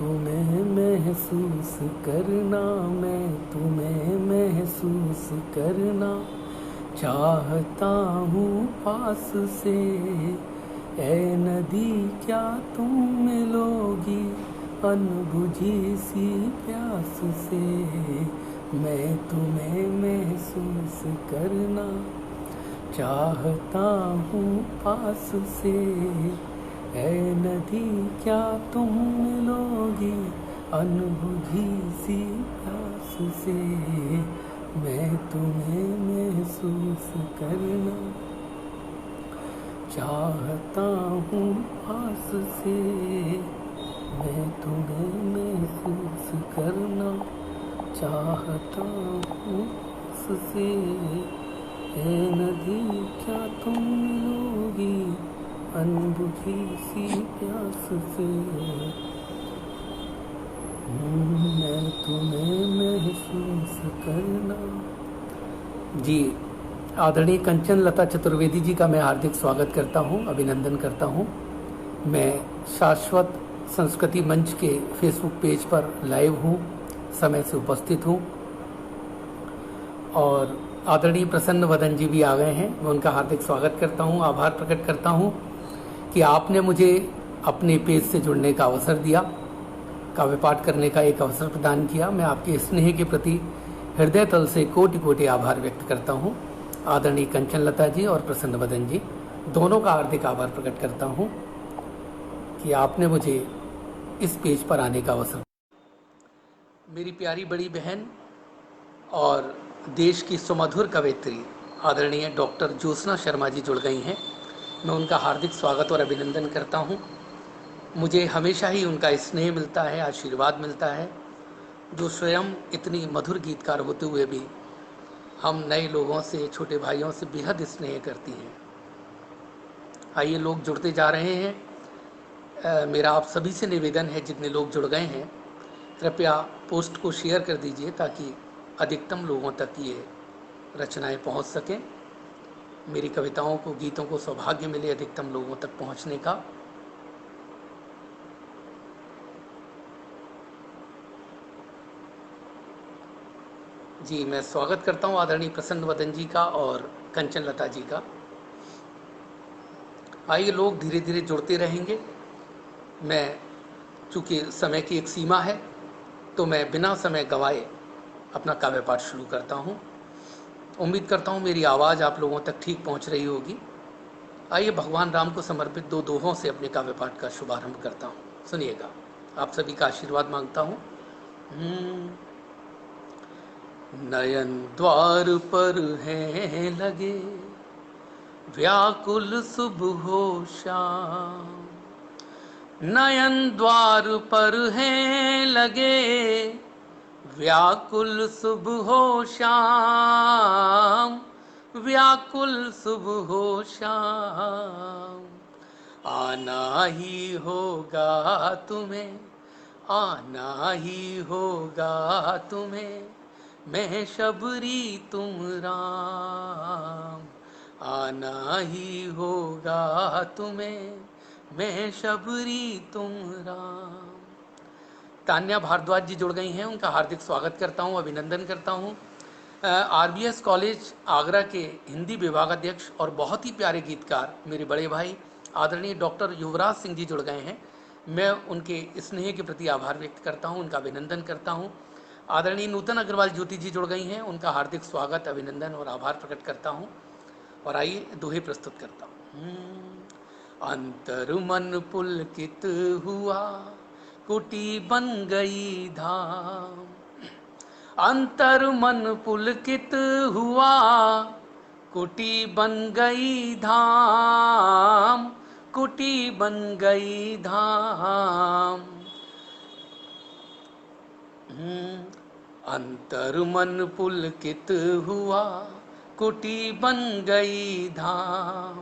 तुम्हें महसूस करना, मैं तुम्हें महसूस करना चाहता हूँ पास से। ऐ नदी क्या तुम मिलोगी अनबुझी सी प्यास से। मैं तुम्हें महसूस करना चाहता हूँ पास से। ऐ नदी क्या तुम मिलोगी अनबुझी सी प्यास से। मैं तुम्हें महसूस करना चाहता हूँ पास से। मैं तुम्हें महसूस करना चाहता हूँ पास से। ऐ नदी क्या तुम मिलोगी अनबुझी सी प्यास से। मैं तुम्हें महसूस करना। जी, आदरणीय कंचन लता चतुर्वेदी जी का मैं हार्दिक स्वागत करता हूं, अभिनंदन करता हूं। मैं शाश्वत संस्कृति मंच के फेसबुक पेज पर लाइव हूं, समय से उपस्थित हूं। और आदरणीय प्रसन्न वदन जी भी आ गए हैं, मैं उनका हार्दिक स्वागत करता हूं, आभार प्रकट करता हूं कि आपने मुझे अपने पेज से जुड़ने का अवसर दिया, काव्य पाठ करने का एक अवसर प्रदान किया। मैं आपके स्नेह के प्रति हृदय तल से कोटि कोटि आभार व्यक्त करता हूं। आदरणीय कंचन लता जी और प्रसन्न वदन जी दोनों का हार्दिक आभार प्रकट करता हूं कि आपने मुझे इस पेज पर आने का अवसर। मेरी प्यारी बड़ी बहन और देश की सुमधुर कवयित्री आदरणीय डॉक्टर ज्योत्सना शर्मा जी जुड़ गई हैं। मैं उनका हार्दिक स्वागत और अभिनंदन करता हूं। मुझे हमेशा ही उनका स्नेह मिलता है, आशीर्वाद मिलता है, जो स्वयं इतनी मधुर गीतकार होते हुए भी हम नए लोगों से, छोटे भाइयों से बेहद स्नेह करती हैं। आइए, लोग जुड़ते जा रहे हैं। मेरा आप सभी से निवेदन है, जितने लोग जुड़ गए हैं कृपया पोस्ट को शेयर कर दीजिए ताकि अधिकतम लोगों तक ये रचनाएं पहुंच सकें। मेरी कविताओं को, गीतों को सौभाग्य मिले अधिकतम लोगों तक पहुंचने का। जी, मैं स्वागत करता हूं आदरणीय प्रसन्न वदन जी का और कंचन लता जी का। आइए, लोग धीरे धीरे जुड़ते रहेंगे। मैं, चूँकि समय की एक सीमा है, तो मैं बिना समय गंवाए अपना काव्य पाठ शुरू करता हूँ। उम्मीद करता हूँ मेरी आवाज़ आप लोगों तक ठीक पहुँच रही होगी। आइए, भगवान राम को समर्पित दो दोहों से अपने काव्य पाठ का शुभारंभ करता हूँ। सुनिएगा, आप सभी का आशीर्वाद मांगता हूँ। नयन द्वार पर हैं लगे, व्याकुल सुबह हो शाम। नयन द्वार पर हैं लगे, व्याकुल सुबह हो शाम। व्याकुल सुबह हो शाम। आना ही होगा तुम्हें, आना ही होगा तुम्हें, मैं शबरी तुम राम। आना ही होगा तुम्हें, मैं शबरी तुम राम। तान्या भारद्वाज जी जुड़ गई हैं, उनका हार्दिक स्वागत करता हूं, अभिनंदन करता हूं। आरबीएस कॉलेज आगरा के हिंदी विभागाध्यक्ष और बहुत ही प्यारे गीतकार मेरे बड़े भाई आदरणीय डॉक्टर युवराज सिंह जी जुड़ गए हैं। मैं उनके स्नेह के प्रति आभार व्यक्त करता हूं, उनका अभिनंदन करता हूं। आदरणीय नूतन अग्रवाल ज्योति जी जुड़ गई हैं, उनका हार्दिक स्वागत, अभिनंदन और आभार प्रकट करता हूं। और आइए, दोहे प्रस्तुत करता हूं। अंतर मन पुलकित हुआ, कुटी बन गई धाम। अंतर मन पुलकित हुआ, कुटी बन गई धाम। कुटी बन गई धाम। अंतर मन पुलकित हुआ, कुटी बन गई धाम।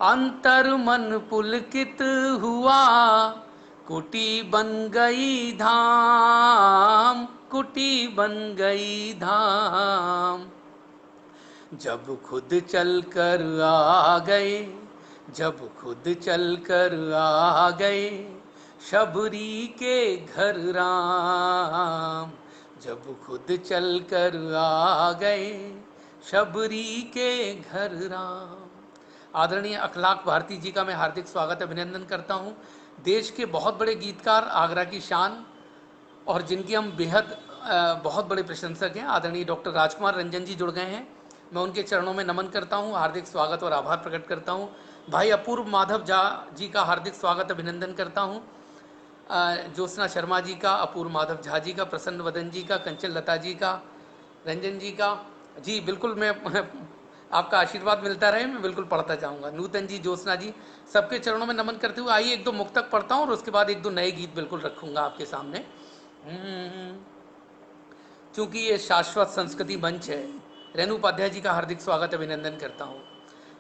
अंतर मन पुलकित हुआ, कुटी बन गई धाम। कुटी बन गई धाम। जब खुद चल कर आ गए, जब खुद चल कर आ गए, शबरी के घर राम जब खुद चल कर आ गए, शबरी के घर राम। आदरणीय अखलाक भारती जी का मैं हार्दिक स्वागत अभिनंदन करता हूँ। देश के बहुत बड़े गीतकार, आगरा की शान, और जिनकी हम बेहद बहुत बड़े प्रशंसक हैं, आदरणीय डॉक्टर राजकुमार रंजन जी जुड़ गए हैं। मैं उनके चरणों में नमन करता हूँ, हार्दिक स्वागत और आभार प्रकट करता हूँ। भाई अपूर्व माधव झा जी का हार्दिक स्वागत अभिनंदन करता हूँ। ज्योत्सना शर्मा जी का, अपूर्व माधव झा जी का, प्रसन्न वदन जी का, कंचन लता जी का, रंजन जी का। जी बिल्कुल, मैं आपका आशीर्वाद मिलता रहे, मैं बिल्कुल पढ़ता जाऊंगा। नूतन जी, ज्योत्सना जी, सबके चरणों में नमन करते हुए आइए एक दो मुक्तक पढ़ता हूँ और उसके बाद एक दो नए गीत बिल्कुल रखूंगा आपके सामने। चूंकि ये शाश्वत संस्कृति मंच है, रेणु उपाध्याय जी का हार्दिक स्वागत अभिनंदन करता हूँ।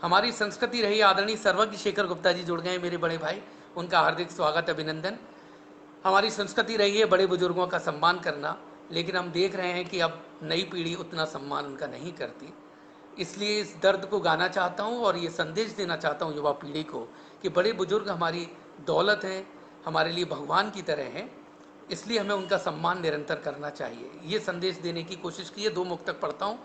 हमारी संस्कृति रही, आदरणीय सर्वज्ञ शेखर गुप्ता जी जुड़ गए, मेरे बड़े भाई, उनका हार्दिक स्वागत अभिनंदन। हमारी संस्कृति रही है बड़े बुजुर्गों का सम्मान करना, लेकिन हम देख रहे हैं कि अब नई पीढ़ी उतना सम्मान उनका नहीं करती। इसलिए इस दर्द को गाना चाहता हूँ और ये संदेश देना चाहता हूँ युवा पीढ़ी को कि बड़े बुजुर्ग हमारी दौलत हैं, हमारे लिए भगवान की तरह हैं, इसलिए हमें उनका सम्मान निरंतर करना चाहिए। ये संदेश देने की कोशिश की है। दो मुक्तक पढ़ता हूँ,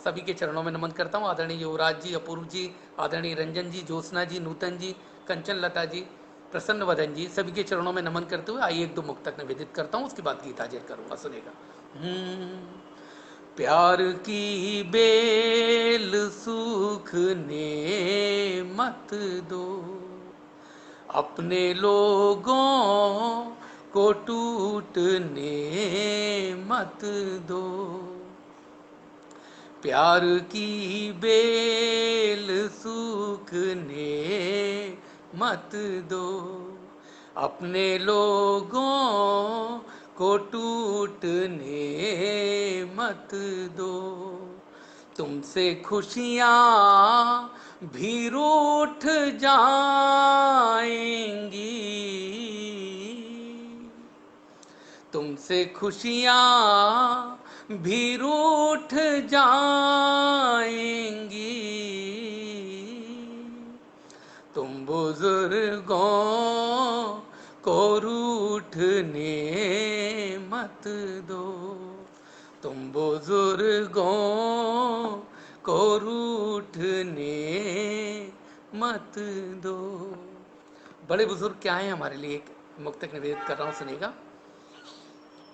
सभी के चरणों में नमन करता हूँ। आदरणीय युवराज जी, अपूर्व जी, आदरणीय रंजन जी, ज्योत्सना जी, नूतन जी, कंचन लता जी, प्रसन्न वदन जी, सभी के चरणों में नमन करते हुए आइए एक दो मुक्तक निवेदित करता हूँ, उसके बाद गीत हाजिर करूँगा, सुनेगा। प्यार की बेल सूखने मत दो, अपने लोगों को टूटने मत दो। प्यार की बेल सूखने मत दो, अपने लोगों को टूटने मत दो। तुमसे खुशियाँ भी रूठ जाएंगी, तुमसे खुशियाँ भी रूठ जाएंगी। तुम बुजुर्गों को रूठने मत दो, तुम बुजुर्गों को रूठने मत दो। बड़े बुजुर्ग क्या हैं हमारे लिए, एक मुक्तक निवेदित कर रहा हूँ, सुनेगा।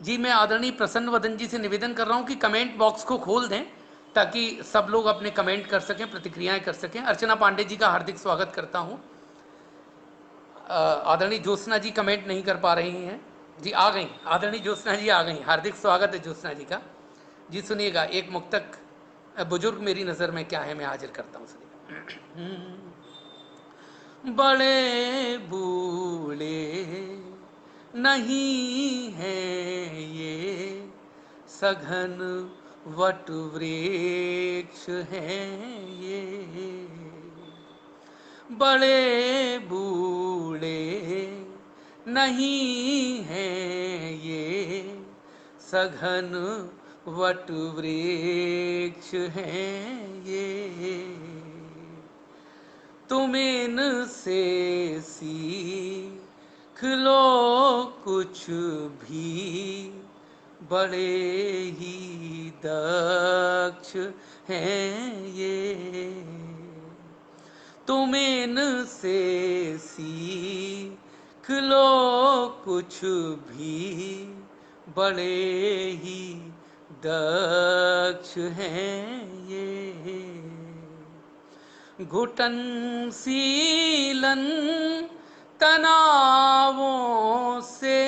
जी मैं आदरणीय प्रसन्न वदन जी से निवेदन कर रहा हूँ कि कमेंट बॉक्स को खोल दें ताकि सब लोग अपने कमेंट कर सकें, प्रतिक्रियाएं कर सकें। अर्चना पांडे जी का हार्दिक स्वागत करता हूँ। आदरणीय ज्योत्सना जी कमेंट नहीं कर पा रही हैं, जी आ गई, आदरणीय ज्योत्सना जी आ गई, हार्दिक स्वागत है ज्योत्सना जी का। जी सुनिएगा, एक मुक्तक बुजुर्ग मेरी नज़र में क्या है, मैं हाजिर करता हूँ, सुनिएगा। बड़े बूढ़े नहीं हैं ये, सघन वट वृक्ष हैं ये। बड़े बूढ़े नहीं हैं ये, सघन वट वृक्ष हैं ये। तुम इनसे सीख लो कुछ भी, बड़े ही दक्ष हैं ये। तुम इनसे सीख लो कुछ भी, बड़े ही दक्ष हैं ये। घुटन सीलन तनावों से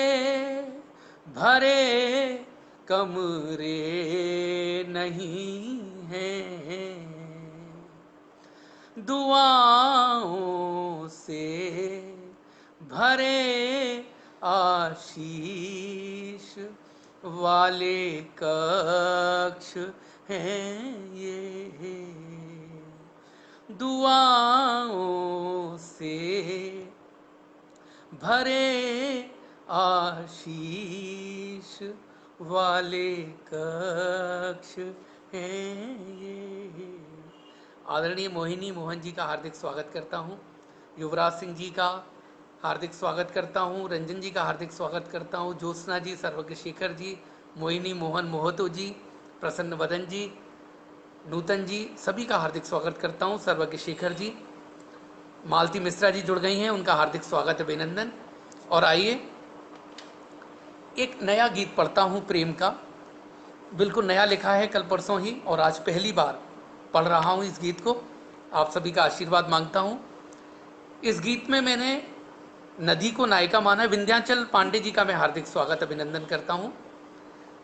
भरे कमरे नहीं हैं, दुआओं से भरे आशीष वाले कक्ष हैं ये। दुआओं से भरे आशीष वाले कक्ष हैं ये। आदरणीय मोहिनी मोहन जी का हार्दिक स्वागत करता हूँ। युवराज सिंह जी का, हार्दिक स्वागत करता हूँ। रंजन जी का हार्दिक स्वागत करता हूँ। ज्योत्सना जी, सर्वज्ञ शेखर जी, मोहिनी मोहन मोहतो जी, प्रसन्न वदन जी, नूतन जी, सभी का हार्दिक स्वागत करता हूँ। सर्वज्ञ शेखर जी, मालती मिश्रा जी जुड़ गई हैं, उनका हार्दिक स्वागत अभिनंदन। और आइए एक नया गीत पढ़ता हूँ प्रेम का, बिल्कुल नया लिखा है कल परसों ही, और आज पहली बार पढ़ रहा हूँ इस गीत को। आप सभी का आशीर्वाद मांगता हूँ। इस गीत में मैंने नदी को नायिका माना है। विंध्याचल पांडे जी का मैं हार्दिक स्वागत अभिनंदन करता हूँ।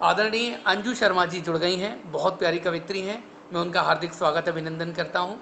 आदरणीय अंजू शर्मा जी जुड़ गई हैं, बहुत प्यारी कवित्री हैं, मैं उनका हार्दिक स्वागत अभिनंदन करता हूँ।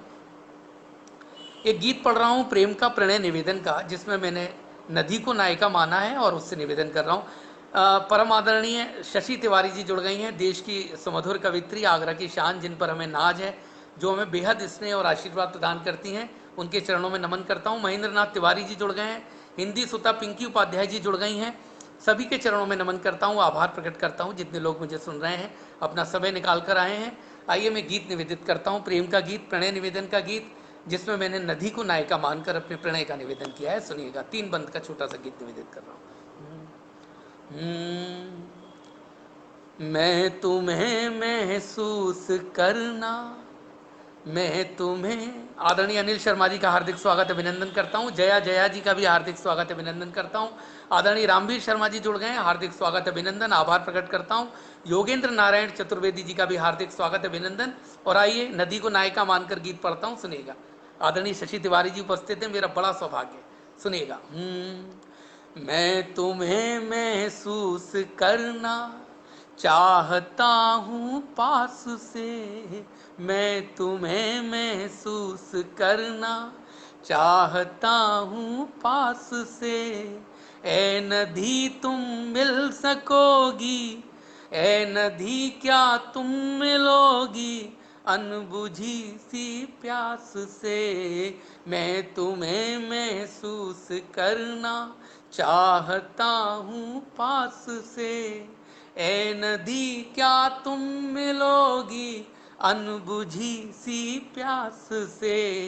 एक गीत पढ़ रहा हूँ प्रेम का, प्रणय निवेदन का, जिसमें मैंने नदी को नायिका माना है और उससे निवेदन कर रहा हूँ। परम आदरणीय शशि तिवारी जी जुड़ गई हैं, देश की सुमधुर कवित्री, आगरा की शान, जिन पर हमें नाज है, जो हमें बेहद स्नेह और आशीर्वाद प्रदान करती हैं, उनके चरणों में नमन करता हूँ। महेंद्र नाथ तिवारी जी जुड़ गए हैं, हिंदी सुता पिंकी उपाध्याय जी जुड़ गई हैं, सभी के चरणों में नमन करता हूँ, आभार प्रकट करता हूँ जितने लोग मुझे सुन रहे हैं, अपना समय निकाल कर आए हैं। आइए मैं गीत निवेदित करता हूँ, प्रेम का गीत, प्रणय निवेदन का गीत, जिसमें मैंने नदी को नायिका मानकर अपने प्रणय का निवेदन किया है। सुनिएगा, 3 बंद का छोटा सा गीत निवेदित कर रहा हूँ। मैं तुम्हें महसूस करना, मैं तुम्हें, आदरणीय अनिल शर्मा जी का हार्दिक स्वागत अभिनंदन करता हूं। जया जया जी का भी हार्दिक स्वागत अभिनंदन करता हूं। आदरणीय रामवीर शर्मा जी जुड़ गए हैं, हार्दिक स्वागत अभिनंदन, आभार प्रकट करता हूं। योगेंद्र नारायण चतुर्वेदी जी का भी हार्दिक स्वागत अभिनंदन। और आइए नदी को नायिका मानकर गीत पढ़ता हूं, सुनिएगा। आदरणीय शशि तिवारी जी उपस्थित हैं, मेरा बड़ा सौभाग्य, सुनिएगा। मैं तुम्हें महसूस करना चाहता हूँ पास से, मैं तुम्हें महसूस करना चाहता हूँ पास से। ए नदी तुम मिल सकोगी, ए नदी क्या तुम मिलोगी अनबुझी सी प्यास से। मैं तुम्हें महसूस करना चाहता हूँ पास से। ए नदी क्या तुम मिलोगी अनबुझी सी प्यास से,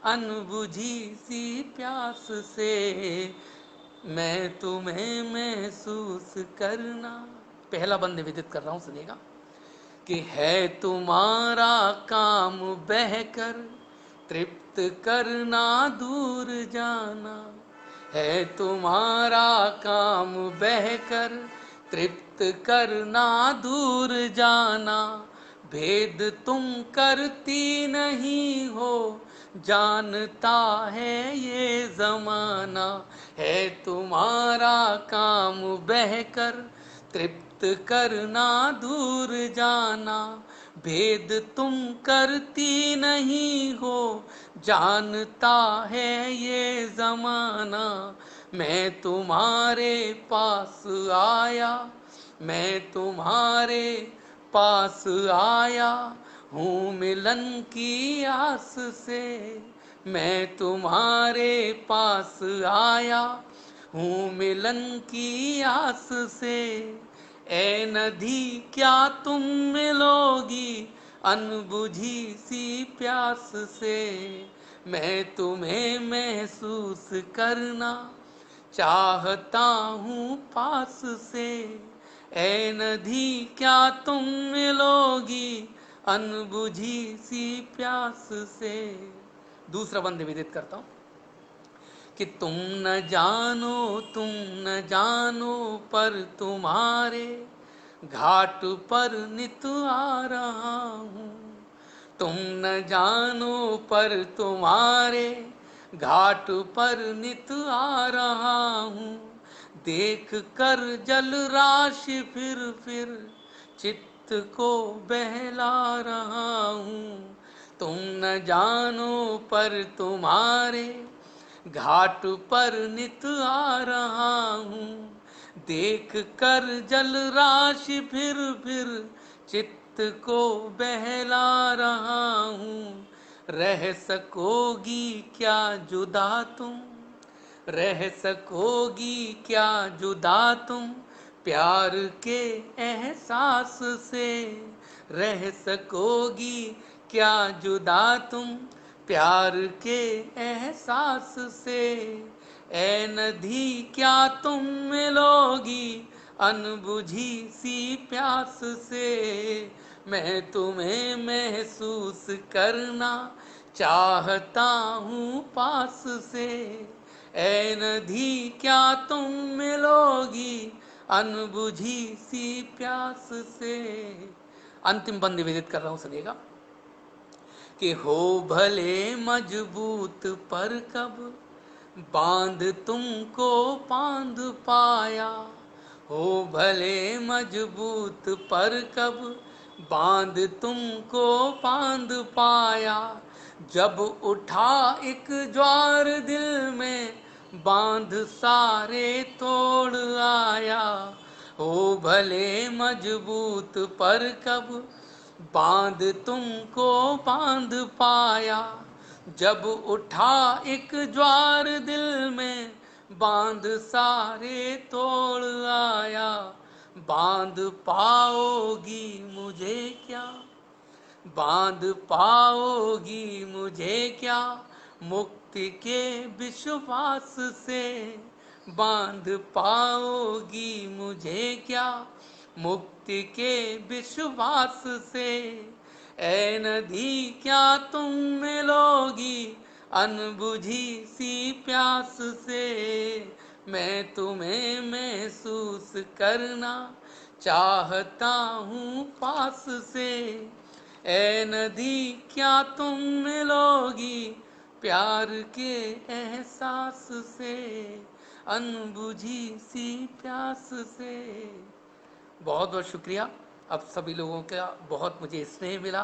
अनबुझी सी प्यास से। मैं तुम्हें महसूस करना, पहला बंद निवेदित कर रहा हूँ, सुनिएगा। कि है तुम्हारा काम बहकर तृप्त करना दूर जाना, है तुम्हारा काम बहकर तृप्त करना दूर जाना। भेद तुम करती नहीं हो जानता है ये जमाना, है तुम्हारा काम बहकर तृप्त करना दूर जाना। भेद तुम करती नहीं हो जानता है ये जमाना। मैं तुम्हारे पास आया, मैं तुम्हारे पास आया हूँ मिलन की आस से। मैं तुम्हारे पास आया हूँ मिलन की आस से। ए नदी क्या तुम मिलोगी अनबुझी सी प्यास से। मैं तुम्हें महसूस करना चाहता हूँ पास से। ए नदी क्या तुम मिलोगी अनबुझी सी प्यास से। दूसरा बंद निवेदित करता हूँ। कि तुम न जानो, तुम न जानो पर तुम्हारे घाट पर नित आ रहा हूँ। तुम न जानो पर तुम्हारे घाट पर नित आ रहा हूँ। देख कर जल राशि फिर चित्त को बहला रहा हूँ। तुम न जानो पर तुम्हारे घाट पर नित आ रहा हूँ। देख कर जल राशि फिर चित्त को बहला रहा हूँ। रह सकोगी क्या जुदा तुम, रह सकोगी क्या जुदा तुम प्यार के एहसास से। रह सकोगी क्या जुदा तुम प्यार के एहसास से। ए नदी क्या तुम मिलोगी अनबुझी सी प्यास से, मैं तुम्हें महसूस करना चाहता हूँ पास से। ए नदी क्या तुम मिलोगी अनबुझी सी प्यास से। अंतिम बंद निवेदित कर रहा हूँ, सुनिएगा। कि हो भले मजबूत पर कब बांध तुमको बांध पाया, हो भले मजबूत पर कब बांध तुमको बांध पाया, जब उठा एक ज्वार दिल में बांध सारे तोड़ आया। हो भले मजबूत पर कब बांध तुमको बांध पाया, जब उठा एक ज्वार दिल में बांध सारे तोड़ आया। बांध पाओगी मुझे क्या, बांध पाओगी मुझे क्या, मुक्ति के विश्वास से। बांध पाओगी मुझे क्या, मुक्ति के विश्वास से। ए नदी क्या तुम मिलोगी अनबुझी सी प्यास से, मैं तुम्हें महसूस करना चाहता हूँ पास से। ए नदी क्या तुम मिलोगी प्यार के एहसास से, अनबुझी सी प्यास से। बहुत बहुत शुक्रिया। अब सभी लोगों का बहुत मुझे स्नेह मिला,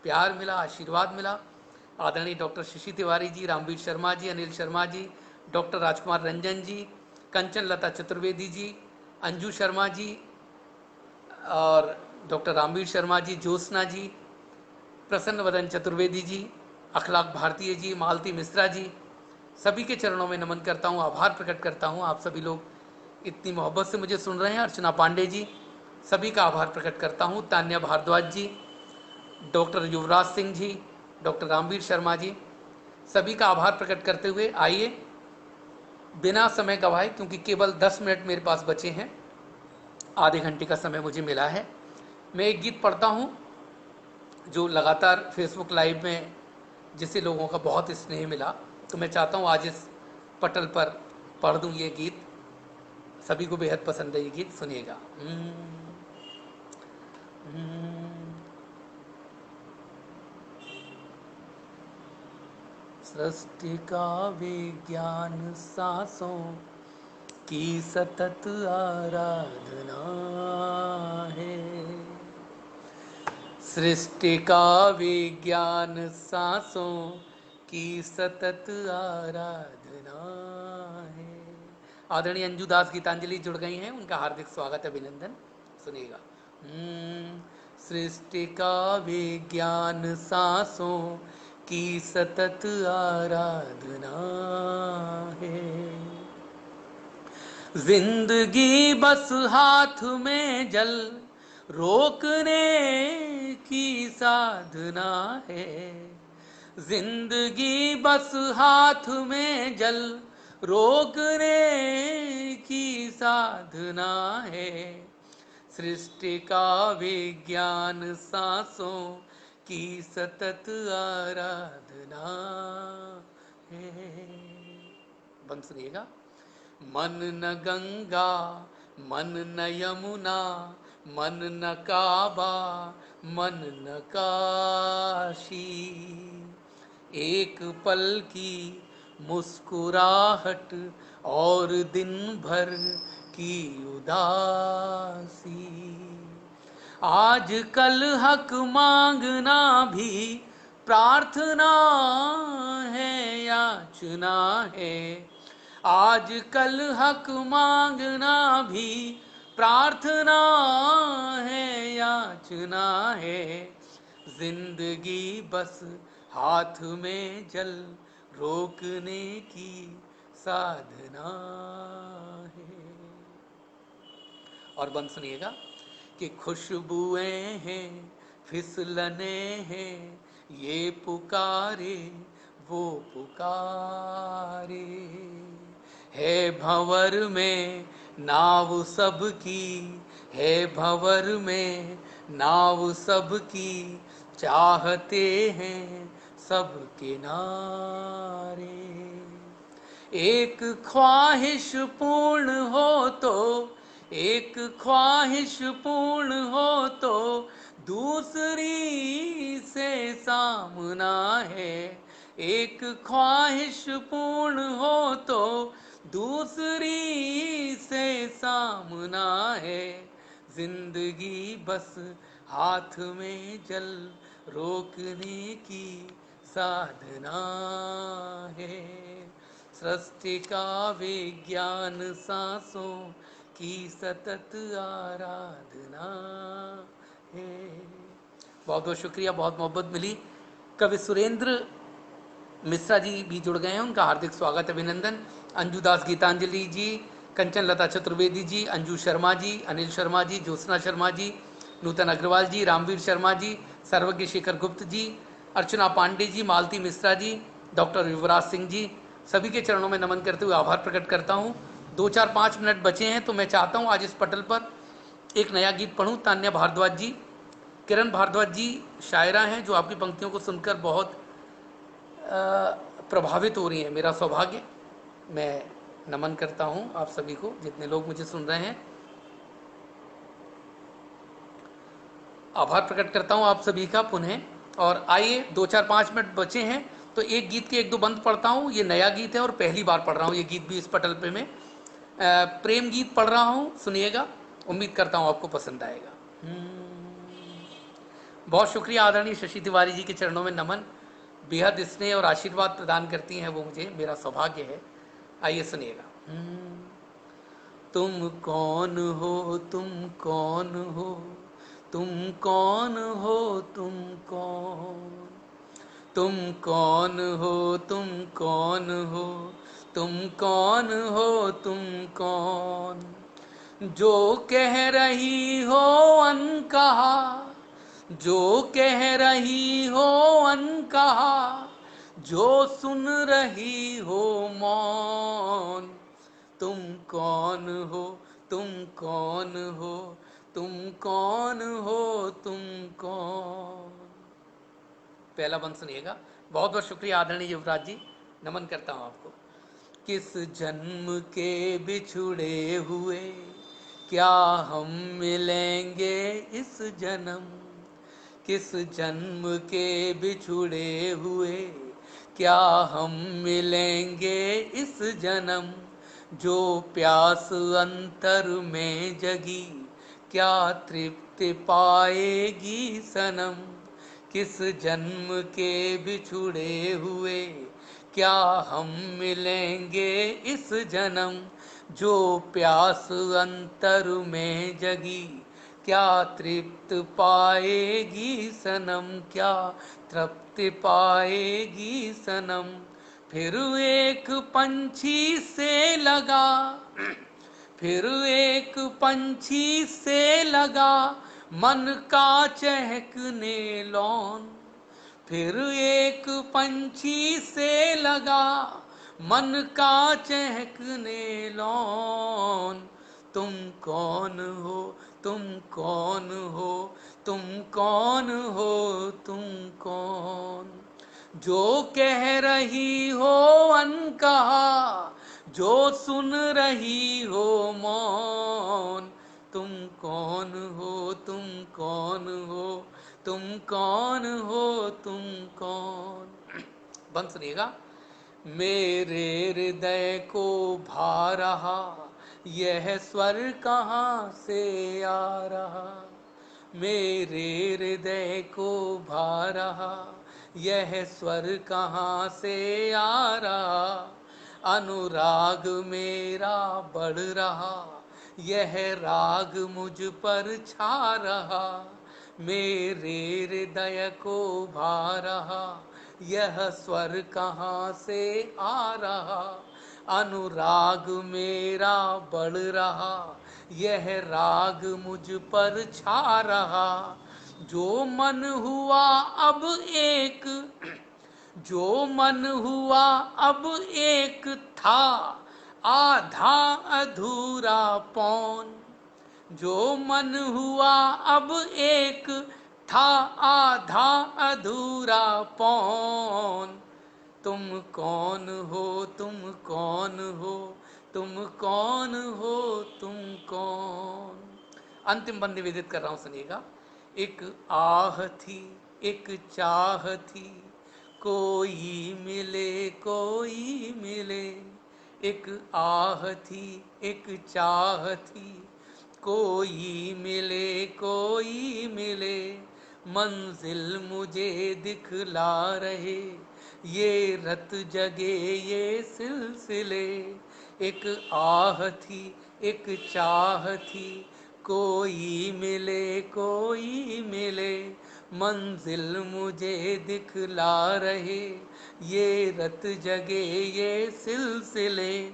प्यार मिला, आशीर्वाद मिला। आदरणीय डॉक्टर शशि तिवारी जी, रामवीर शर्मा जी, अनिल शर्मा जी, डॉक्टर राजकुमार रंजन जी, कंचन लता चतुर्वेदी जी, अंजू शर्मा जी और डॉक्टर रामवीर शर्मा जी, ज्योत्सना जी, प्रसन्न वदन चतुर्वेदी जी, अखलाक भारतीय जी, मालती मिश्रा जी, सभी के चरणों में नमन करता हूँ, आभार प्रकट करता हूँ। आप सभी लोग इतनी मोहब्बत से मुझे सुन रहे हैं। अर्चना पांडे जी, सभी का आभार प्रकट करता हूँ। तान्या भारद्वाज जी, डॉक्टर युवराज सिंह जी, डॉक्टर रामवीर शर्मा जी, सभी का आभार प्रकट करते हुए आइए बिना समय गवाए, क्योंकि केवल 10 मिनट मेरे पास बचे हैं, आधे घंटे का समय मुझे मिला है, मैं एक गीत पढ़ता हूँ जो लगातार फेसबुक लाइव में जिसे लोगों का बहुत स्नेह मिला, तो मैं चाहता हूँ आज इस पटल पर पढ़ दूँ ये गीत। सभी को बेहद पसंद है ये गीत, सुनिएगा। सृष्टि का विज्ञान सांसों की सतत आराधना है, सृष्टि का विज्ञान सांसों की सतत आराधना है। आदरणीय अंजू दास गीतांजलि जुड़ गई हैं, उनका हार्दिक स्वागत, अभिनंदन। सुनिएगा। सृष्टि का विज्ञान सांसों की सतत आराधना है, जिंदगी बस हाथ में जल रोकने की साधना है, जिंदगी बस हाथ में जल रोकने की साधना है, सृष्टि का विज्ञान सांसों की सतत आराधना है। बंद सुनिएगा। मन न गंगा मन न यमुना, मन न काबा मन न काशी, एक पल की मुस्कुराहट और दिन भर की उदासी, आज कल हक मांगना भी प्रार्थना है, याचना है, आज कल हक मांगना भी प्रार्थना है, याचना है, जिंदगी बस हाथ में जल रोकने की साधना है। और बंद सुनिएगा कि खुशबुएं हैं फिसलने हैं, ये पुकारे वो पुकारे, है भंवर में नाव सबकी, है भंवर में नाव सबकी, चाहते हैं सब किनारे। एक ख्वाहिश पूर्ण हो तो, एक ख्वाहिश पूर्ण हो तो, दूसरी से सामना है। एक ख्वाहिश पूर्ण हो तो, दूसरी से सामना है। जिंदगी बस हाथ में जल रोकने की साधना है। सृष्टि का विज्ञान सांसों की सतत आराधना है। बहुत बहुत शुक्रिया, बहुत मोहब्बत मिली। कवि सुरेंद्र मिश्रा जी भी जुड़ गए हैं, उनका हार्दिक स्वागत अभिनंदन। अंजू दास गीतांजलि जी, कंचन लता चतुर्वेदी जी, अंजू शर्मा जी, अनिल शर्मा जी, ज्योत्सना शर्मा जी, नूतन अग्रवाल जी, रामवीर शर्मा जी, सर्वज्ञ शेखर गुप्त जी, अर्चना पांडे जी, मालती मिश्रा जी, डॉक्टर युवराज सिंह जी, सभी के चरणों में नमन करते हुए आभार प्रकट करता हूँ। 2-4-5 मिनट बचे हैं तो मैं चाहता हूँ आज इस पटल पर एक नया गीत पढ़ूँ। तान्या भारद्वाज जी, किरण भारद्वाज जी शायरा हैं जो आपकी पंक्तियों को सुनकर बहुत प्रभावित हो रही हैं। मेरा सौभाग्य, मैं नमन करता हूं आप सभी को, जितने लोग मुझे सुन रहे हैं। आभार प्रकट करता हूं आप सभी का पुनः। और आइए 2-4-5 मिनट बचे हैं तो एक गीत के 1-2 बंद पढ़ता हूं। ये नया गीत है और पहली बार पढ़ रहा हूं ये गीत भी इस पटल पे मैं प्रेम गीत पढ़ रहा हूं, सुनिएगा। उम्मीद करता हूं आपको पसंद आएगा। बहुत शुक्रिया, आदरणीय शशि तिवारी जी के चरणों में नमन। बेहद स्नेह और आशीर्वाद प्रदान करती हैं वो मुझे, मेरा सौभाग्य है। आइए सुनिएगा। तुम कौन हो, तुम कौन हो, तुम कौन हो, तुम कौन, तुम कौन हो, तुम कौन हो, तुम कौन हो, तुम कौन, जो कह रही हो अनकहा, जो कह रही हो अनकहा, जो सुन रही हो मौन। तुम कौन हो, तुम कौन हो, तुम कौन हो, तुम कौन। पहला बंद सुनिएगा। बहुत बहुत शुक्रिया आदरणीय युवराज जी, नमन करता हूँ आपको। किस जन्म के बिछुड़े हुए क्या हम मिलेंगे इस जन्म, किस जन्म के बिछुड़े हुए क्या हम मिलेंगे इस जन्म, जो प्यास अंतर में जगी क्या तृप्ति पाएगी सनम, किस जन्म के बिछुड़े हुए क्या हम मिलेंगे इस जन्म, जो प्यास अंतर में जगी क्या तृप्त पाएगी सनम, क्या तृप्ति पाएगी सनम। फिर एक पंछी से लगा, फिर एक पंछी से लगा मन का चहकने लौन, फिर एक पंछी से लगा मन का चहकने लौन। तुम कौन हो, तुम कौन हो, तुम कौन हो, तुम कौन, जो कह रही हो अनकहा, जो सुन रही हो मौन। तुम कौन हो, तुम कौन हो, तुम कौन हो, तुम कौन। बंद सुनिएगा। मेरे हृदय को भा रहा यह स्वर कहाँ से आ रहा, मेरे हृदय को भा रहा यह स्वर कहाँ से आ रहा, अनुराग मेरा बढ़ रहा यह राग मुझ पर छा रहा, मेरे हृदय को भा रहा यह स्वर कहाँ से आ रहा, अनुराग मेरा बढ़ रहा यह राग मुझ पर छा रहा, जो मन हुआ अब एक, जो मन हुआ अब एक था आधा अधूरा पौन, जो मन हुआ अब एक, था आधा अधूरा पौन। तुम कौन हो, तुम कौन हो, तुम कौन हो, तुम कौन। अंतिम बंद निवेदित कर रहा हूं, सुनिएगा। एक आह थी, एक चाह थी, कोई मिले कोई मिले। एक आह थी, एक चाह थी, कोई मिले कोई मिले। मंजिल मुझे दिखला रहे, ये रत जगे ये सिलसिले। एक आह थी, एक चाह थी, कोई मिले कोई मिले। मंजिल मुझे दिखला रहे, ये रत जगे ये सिलसिले।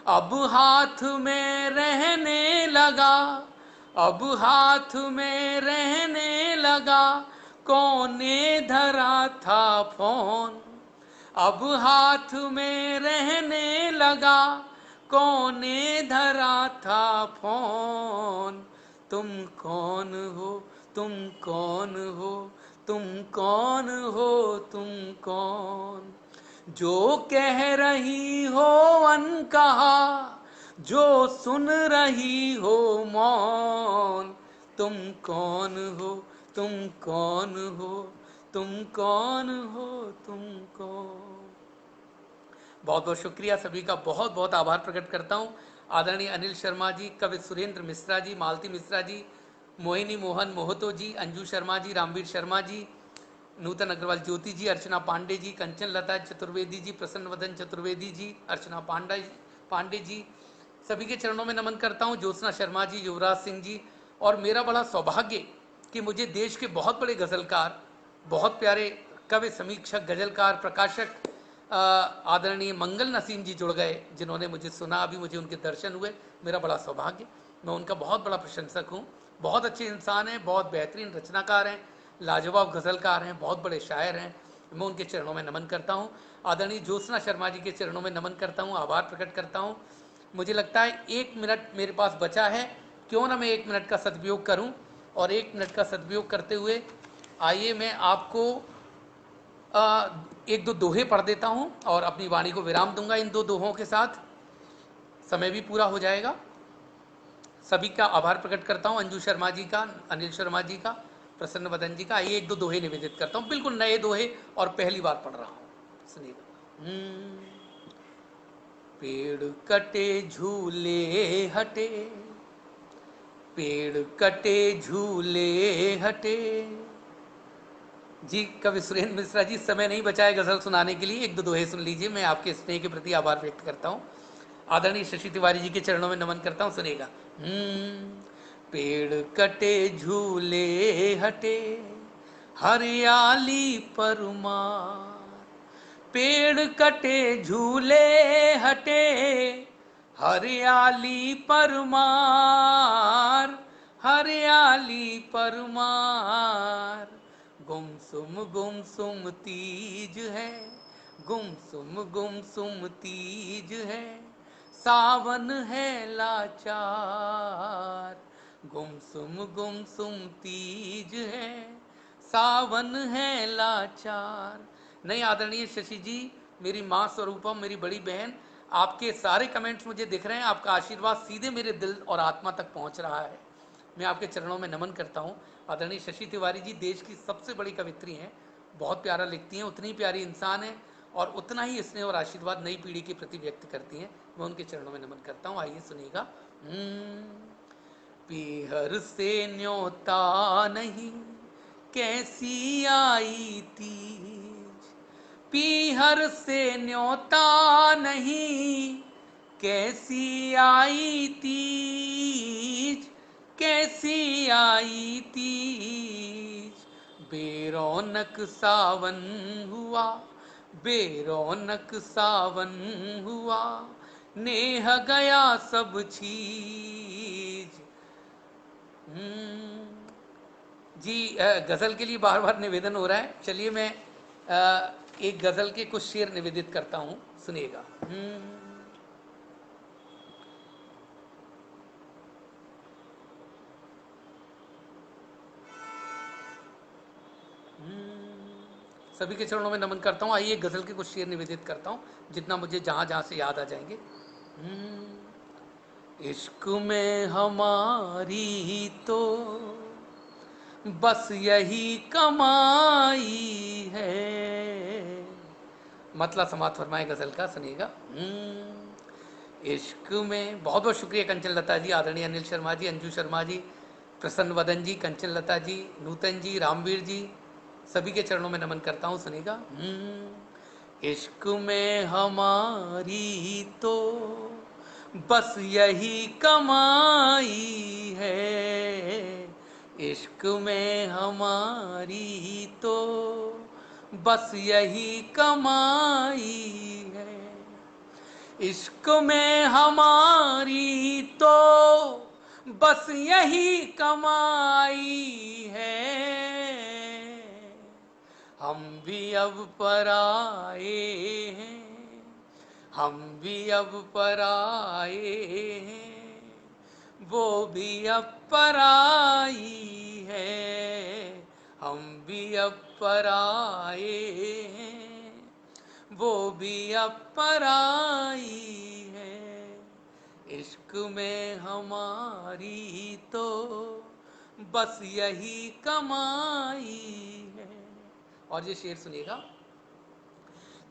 अब हाथ में रहने लगा, अब हाथ में रहने लगा, कौने धरा था फोन। अब हाथ में रहने लगा, कौने धरा था फोन। तुम कौन हो, तुम कौन हो, तुम कौन हो, तुम कौन। जो कह रही हो अनकहा, जो सुन रही हो मौन। तुम कौन हो, तुम कौन हो, तुम कौन हो, तुम कौन। बहुत बहुत शुक्रिया, सभी का बहुत बहुत आभार प्रकट करता हूँ। आदरणीय अनिल शर्मा जी, कवि सुरेंद्र मिश्रा जी, मालती मिश्रा जी, मोहिनी मोहन मोहतो जी, अंजू शर्मा जी, रामवीर शर्मा जी, नूतन अग्रवाल ज्योति जी, अर्चना पांडे जी, कंचन लता चतुर्वेदी जी, प्रसन्न वदन चतुर्वेदी जी, अर्चना पांडे जी, सभी के चरणों में नमन करता हूँ। ज्योत्सना शर्मा जी, युवराज सिंह जी। और मेरा बड़ा सौभाग्य कि मुझे देश के बहुत बड़े गज़लकार, बहुत प्यारे कवि समीक्षक, गज़लकार, प्रकाशक आदरणीय मंगल नसीम जी जुड़ गए, जिन्होंने मुझे सुना, अभी मुझे उनके दर्शन हुए। मेरा बड़ा सौभाग्य, मैं उनका बहुत बड़ा प्रशंसक हूँ। बहुत अच्छे इंसान हैं, बहुत बेहतरीन रचनाकार हैं, लाजवाब गज़लकार हैं, बहुत बड़े शायर हैं। मैं उनके चरणों में नमन करता हूँ। आदरणीय ज्योत्सना शर्मा जी के चरणों में नमन करता हूँ, आभार प्रकट करता हूँ। मुझे लगता है 1 मिनट मेरे पास बचा है, क्यों ना मैं 1 मिनट का सदुपयोग करूँ। और 1 मिनट का सदुपयोग करते हुए आइए मैं आपको एक दो दोहे पढ़ देता हूं और अपनी वाणी को विराम दूंगा। इन 2 दोहों के साथ समय भी पूरा हो जाएगा। सभी का आभार प्रकट करता हूं, अंजू शर्मा जी का, अनिल शर्मा जी का, प्रसन्न वदन जी का। आइए 1 2 दोहे निवेदित करता हूं, बिल्कुल नए दोहे और पहली बार पढ़ रहा हूं, सुनिएगा। पेड़ कटे झूले हटे, पेड़ कटे झूले हटे। जी कवि सुरेंद्र मिश्रा जी, समय नहीं बचा है गजल सुनाने के लिए, 1 2 दोहे सुन लीजिए। मैं आपके स्नेह के प्रति आभार व्यक्त करता हूँ। आदरणीय शशि तिवारी जी के चरणों में नमन करता हूँ, सुनेगा। पेड़ कटे झूले हटे, हरियाली परमार। पेड़ कटे झूले हटे, हरियाली परमार, हरियाली परमार। गुमसुम तीज है, गुमसुम तीज है, सावन है लाचार। गुमसुम तीज है, सावन है लाचार। नहीं आदरणीय शशि जी, मेरी माँ स्वरूपम, मेरी बड़ी बहन, आपके सारे कमेंट्स मुझे दिख रहे हैं। आपका आशीर्वाद सीधे मेरे दिल और आत्मा तक पहुंच रहा है। मैं आपके चरणों में नमन करता हूं। आदरणीय शशि तिवारी जी देश की सबसे बड़ी कवित्री हैं, बहुत प्यारा लिखती हैं, उतनी प्यारी इंसान है और उतना ही स्नेह और आशीर्वाद नई पीढ़ी के प्रति व्यक्त करती हैं। मैं उनके चरणों में नमन करता हूँ। आइए सुनिएगा। पीहर से न्योता नहीं, कैसी आई तीज। पीहर से न्योता नहीं, कैसी आई तीज, कैसी आई तीज। बेरौनक सावन हुआ, बेरौनक सावन हुआ, नेह गया सब चीज। जी गज़ल के लिए बार बार निवेदन हो रहा है। चलिए मैं एक गज़ल के कुछ शेर निवेदित करता हूँ, सुनिएगा। सभी के चरणों में नमन करता हूँ। आइए गज़ल के कुछ शेर निवेदित करता हूँ, जितना मुझे जहाँ जहाँ से याद आ जाएंगे। इश्क में हमारी तो बस यही कमाई है। मतलब समाप्त फरमाए गज़ल का, सुनिएगा। इश्क में बहुत बहुत शुक्रिया कंचन लता जी, आदरणीय अनिल शर्मा जी, अंजू शर्मा जी, प्रसन्न वदन जी, कंचन लता जी, नूतन जी, रामवीर जी, सभी के चरणों में नमन करता हूँ, सुनिएगा। इश्क में हमारी तो बस यही कमाई है। इश्क में हमारी तो बस यही कमाई है। इश्क में हमारी तो बस यही कमाई है। हम भी अब पराए हैं, हम भी अब पराए हैं, वो भी अब पराई है। हम भी अब पराए हैं, वो भी अब पराई है। इश्क में हमारी तो बस यही कमाई है। और ये शेर सुनिएगा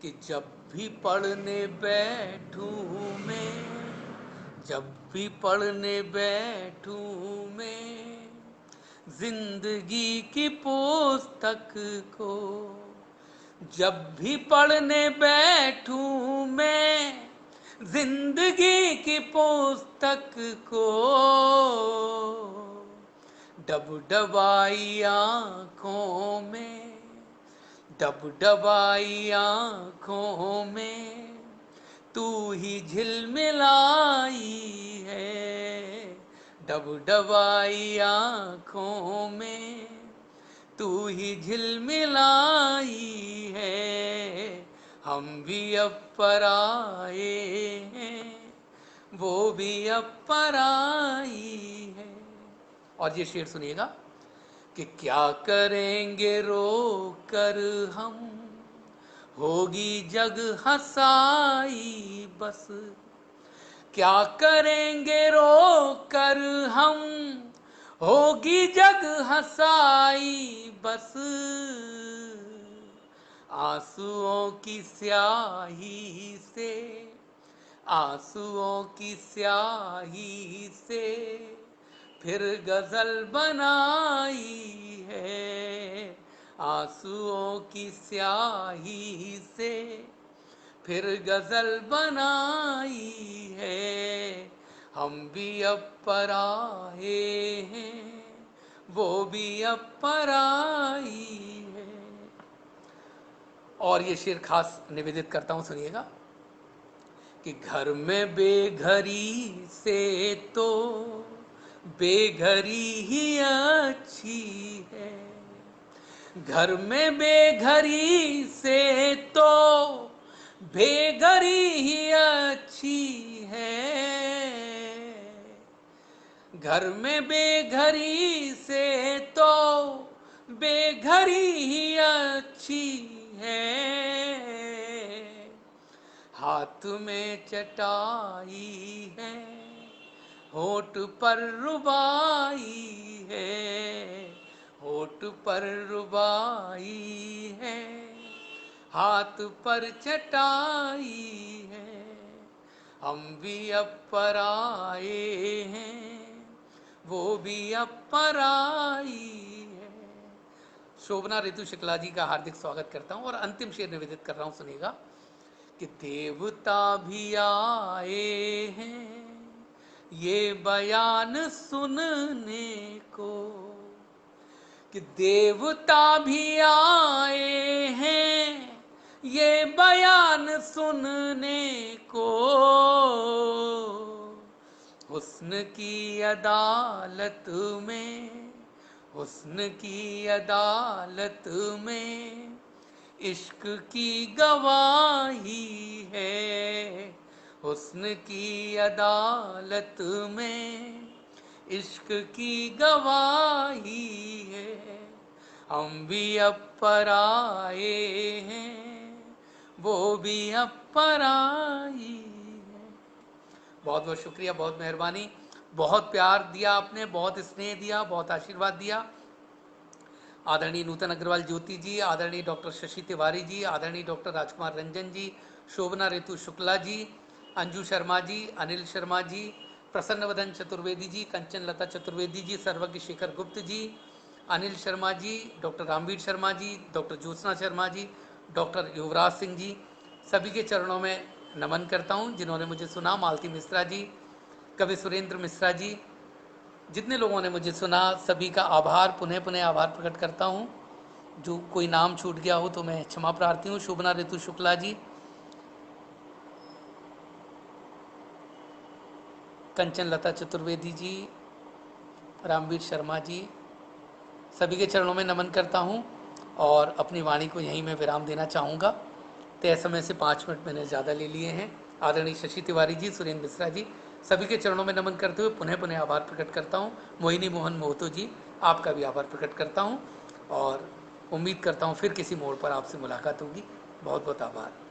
कि जब भी पढ़ने बैठूं मैं, जब भी पढ़ने बैठूं मैं जिंदगी की पुस्तक को, जब भी पढ़ने बैठूं मैं जिंदगी की पुस्तक को, डबडबाई आँखों में, डबडबाई आँखों में तू ही झिलमिलाई है। डबडबाई आँखों में तू ही झिलमिलाई है। हम भी अब पराए हैं, वो भी अब पराई है। और ये शेर सुनिएगा कि क्या करेंगे रो कर हम, होगी जग हंसाई बस। क्या करेंगे रो कर हम, होगी जग हंसाई बस। आंसुओं की स्याही से, आंसुओं की स्याही से फिर गजल बनाई है। आंसुओं की स्याही से फिर गजल बनाई है। हम भी अब पराए हैं, वो भी अब पराई है। और ये शेर खास निवेदित करता हूँ, सुनिएगा कि घर में बेघरी से तो बेघरी ही अच्छी है। घर में बेघरी से तो बेघरी ही अच्छी है। घर में बेघरी से तो बेघरी ही अच्छी है। हाथ में चटाई है, होठ पर रुबाई है। होठ पर रुबाई है, हाथ पर चटाई है। हम भी अब पराए हैं, वो भी अब पराई है। शोभना ऋतु शुक्ला जी का हार्दिक स्वागत करता हूँ और अंतिम शेर निवेदित कर रहा हूँ, सुनिएगा कि देवता भी आए हैं ये बयान सुनने को, कि देवता भी आए हैं ये बयान सुनने को। हुस्न की अदालत में, हुस्न की अदालत में इश्क की गवाही है। हुस्न की अदालत में इश्क की गवाही है। हम भी अब पर आए हैं, वो भी अब पर आई है। बहुत बहुत शुक्रिया, बहुत मेहरबानी, बहुत प्यार दिया आपने, बहुत स्नेह दिया, बहुत आशीर्वाद दिया। आदरणीय नूतन अग्रवाल ज्योति जी, आदरणीय डॉक्टर शशि तिवारी जी, आदरणीय डॉक्टर राजकुमार रंजन जी, शोभना ऋतु शुक्ला जी, अंजू शर्मा जी, अनिल शर्मा जी, प्रसन्न वदन चतुर्वेदी जी, कंचन लता चतुर्वेदी जी, सर्वज्ञ शेखर गुप्त जी, Anil Sharma ji, doctor Ramveer Sharma ji, doctor Jyotsna Sharma ji, doctor Yuvraj Singh ji, सभी के चरणों में नमन करता हूँ जिन्होंने मुझे सुना। मालती मिश्रा जी, कवि सुरेंद्र मिश्रा जी, जितने लोगों ने मुझे सुना, सभी का आभार, पुनः पुनः आभार प्रकट करता हूँ। जो कोई नाम छूट गया हो तो मैं क्षमा प्रार्थी हूँ। शोभना ऋतु शुक्ला जी, कंचन लता चतुर्वेदी जी, रामवीर शर्मा जी, सभी के चरणों में नमन करता हूँ और अपनी वाणी को यहीं मैं विराम देना चाहूँगा। तय समय से 5 मिनट मैंने ज़्यादा ले लिए हैं। आदरणीय शशि तिवारी जी, सुरेंद्र मिश्रा जी, सभी के चरणों में नमन करते हुए पुनः पुनः आभार प्रकट करता हूँ। मोहिनी मोहन मोहतो जी, आपका भी आभार प्रकट करता हूँ और उम्मीद करता हूँ फिर किसी मोड़ पर आपसे मुलाकात होगी। बहुत बहुत आभार।